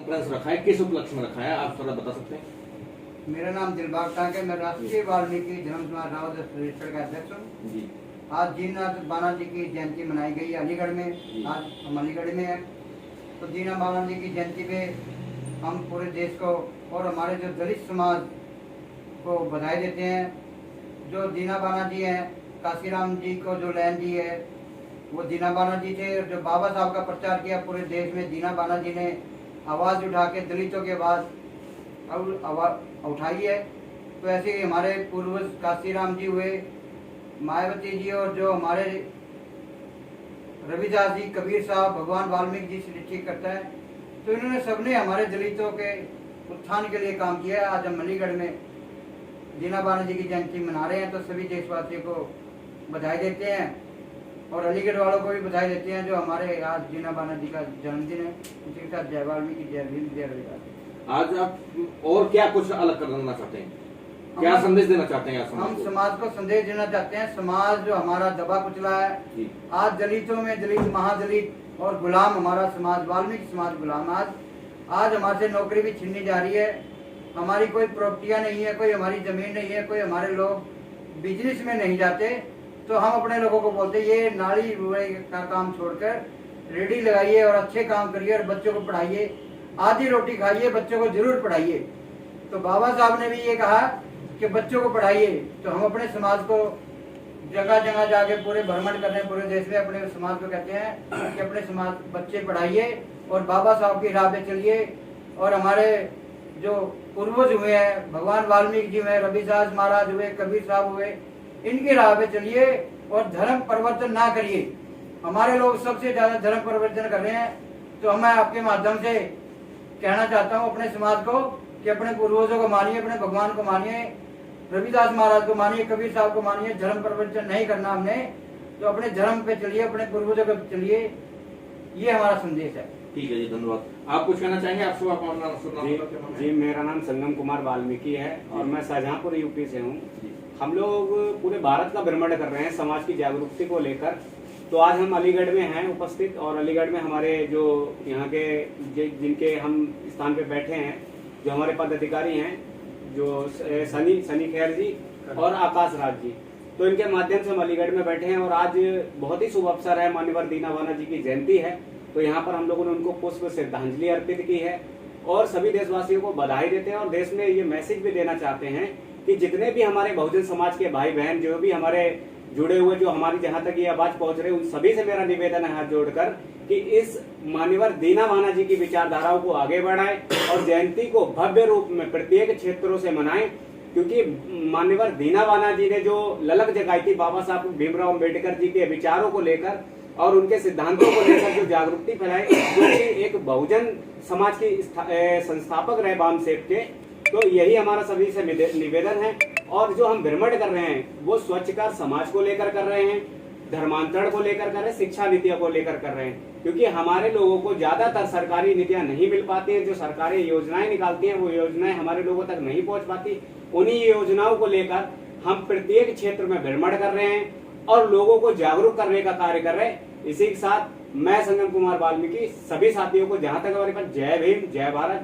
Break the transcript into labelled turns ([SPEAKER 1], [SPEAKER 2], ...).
[SPEAKER 1] Conference रखा है, किस उपलक्ष्य में रखा है, आप थोड़ा बता सकते हैं?
[SPEAKER 2] मेरा नाम दिलबाग टांक है। मैं राष्ट्रीय वाल्मीकि धर्म समाज रावत रजिस्टर का अध्यक्ष हूँ
[SPEAKER 1] जी।
[SPEAKER 2] आज दीननाथ बाना जी की जयंती मनाई गई अलीगढ़ में। आज हम अलीगढ़ में हैं, तो दीननाथ बाना जी की जयंती पे हम पूरे देश को और हमारे जो दलित समाज को बधाई देते हैं। जो दीना बाना जी हैं, काशीराम जी को जो लैंड दी है वो दीना बाना जी थे। जो बाबा साहब का प्रचार किया पूरे देश में, दीना बाना जी ने आवाज़ उठा के दलितों की आवाज़ उठाई है। तो ऐसे ही हमारे पूर्वज काशीराम जी हुए, मायावती जी, और जो हमारे रविदास जी, कबीर साहब, भगवान वाल्मीकि जी से ठीक करता है। तो इन्होंने सबने हमारे दलितों के उत्थान के लिए काम किया है। आज हम अलीगढ़ में दीना बाना जी की जयंती मना रहे हैं, तो सभी देशवासियों को बधाई देते हैं और अलीगढ़ वालों को भी बधाई देते हैं जो हमारे आज दीना बाना जी का जन्मदिन है। उसी के साथ जय वाल्मीकि, जय भीम, जय रविदास।
[SPEAKER 1] आज आप और क्या कुछ अलग करना चाहते हैं, क्या संदेश देना चाहते हैं?
[SPEAKER 2] हम समाज को संदेश देना चाहते हैं। समाज जो हमारा दबा कुचला है, आज दलितों में दलित, महादलित और गुलाम हमारा समाज, वाल्मीकि समाज गुलाम। आज हमारे से नौकरी भी छीननी जा रही है। हमारी कोई प्रॉपर्टियां नहीं है, कोई हमारी जमीन नहीं है, कोई हमारे लोग बिजनेस में नहीं जाते। तो हम अपने लोगों को बोलते ये नाली का काम छोड़कर रेडी लगाइए और अच्छे काम करिए और बच्चों को पढ़ाइए, आधी रोटी खाइए, बच्चों को जरूर पढ़ाइए। तो बाबा साहब ने भी ये कहा कि बच्चों को पढ़ाइए। तो हम अपने समाज को जगह जगह जाके पूरे भ्रमण कर रहे हैं, पूरे देश में अपने समाज को कहते हैं कि अपने समाज बच्चे पढ़ाइए और बाबा साहब की राह पे चलिए। और हमारे जो पूर्वज हुए हैं, भगवान वाल्मीकि जी हुए, रविदास महाराज हुए, कबीर साहब हुए, इनकी राह पे चलिए और धर्म परिवर्तन ना करिए। हमारे लोग सबसे ज्यादा धर्म परिवर्तन कर रहे हैं। तो मैं आपके माध्यम से कहना चाहता हूँ अपने समाज को कि अपने पूर्वजों को मानिए, अपने भगवान को मानिए, रविदास महाराज को मानिए, कबीर साहब को मानिए। धर्म परिवर्तन नहीं करना हमने, तो अपने धर्म पे चलिए, अपने पूर्वजों पे चलिए। ये हमारा संदेश है।
[SPEAKER 1] ठीक है जी, धन्यवाद। आप कुछ कहना चाहेंगे? आप
[SPEAKER 3] जी, मेरा नाम संगम कुमार वाल्मीकि है और मैं शाहजहांपुर यूपी से हूँ। हम लोग पूरे भारत का भ्रमण कर रहे हैं समाज की जागरूकता को लेकर। तो आज हम अलीगढ़ में हैं उपस्थित, और अलीगढ़ में हमारे जो यहाँ के जिनके हम स्थान पे बैठे हैं, जो हमारे पदाधिकारी हैं, जो सनी खैर जी और आकाश राज जी, तो इनके माध्यम से हम अलीगढ़ में बैठे हैं। और आज बहुत ही शुभ अवसर है, मान्यवर दीना बाना जी की जयंती है। तो यहाँ पर हम लोगों ने उनको पुष्प श्रद्धांजलि अर्पित की है और सभी देशवासियों को बधाई देते हैं। और देश में ये मैसेज भी देना चाहते हैं कि जितने भी हमारे बहुजन समाज के भाई बहन, जो भी हमारे जुड़े हुए, जो हमारी जहाँ तक ये आवाज पहुंच रहे, उन सभी से मेरा निवेदन है हाथ जोड़कर कि इस मान्यवर दीना बाना जी की विचारधाराओं को आगे बढ़ाएं और जयंती को भव्य रूप में प्रत्येक क्षेत्रों से मनाएं। क्योंकि मान्यवर दीना बाना जी ने जो ललक जगाई थी बाबा साहब भीमराव अम्बेडकर जी के विचारों को लेकर और उनके सिद्धांतों को लेकर जो जागरूकता फैलाई, क्योंकि एक बहुजन समाज के संस्थापक रहे बामसेठ के। तो यही हमारा सभी से निवेदन है। और जो हम भ्रमण कर रहे हैं वो स्वच्छकर समाज को लेकर कर रहे हैं, धर्मांतरण को लेकर कर रहे हैं, शिक्षा नीतियों को लेकर कर रहे हैं। क्योंकि हमारे लोगों को ज्यादातर सरकारी नीतियां नहीं मिल पाती हैं, जो सरकारी योजनाएं निकालती हैं वो योजनाएं हमारे लोगों तक नहीं पहुंच पाती। उन्हीं योजनाओं को लेकर हम प्रत्येक क्षेत्र में भ्रमण कर रहे हैं और लोगों को जागरूक करने का कार्य कर रहे हैं। इसी के साथ मैं संगम कुमार वाल्मीकि सभी साथियों को, जहां तक हमारे पास, जय भीम, जय भारत।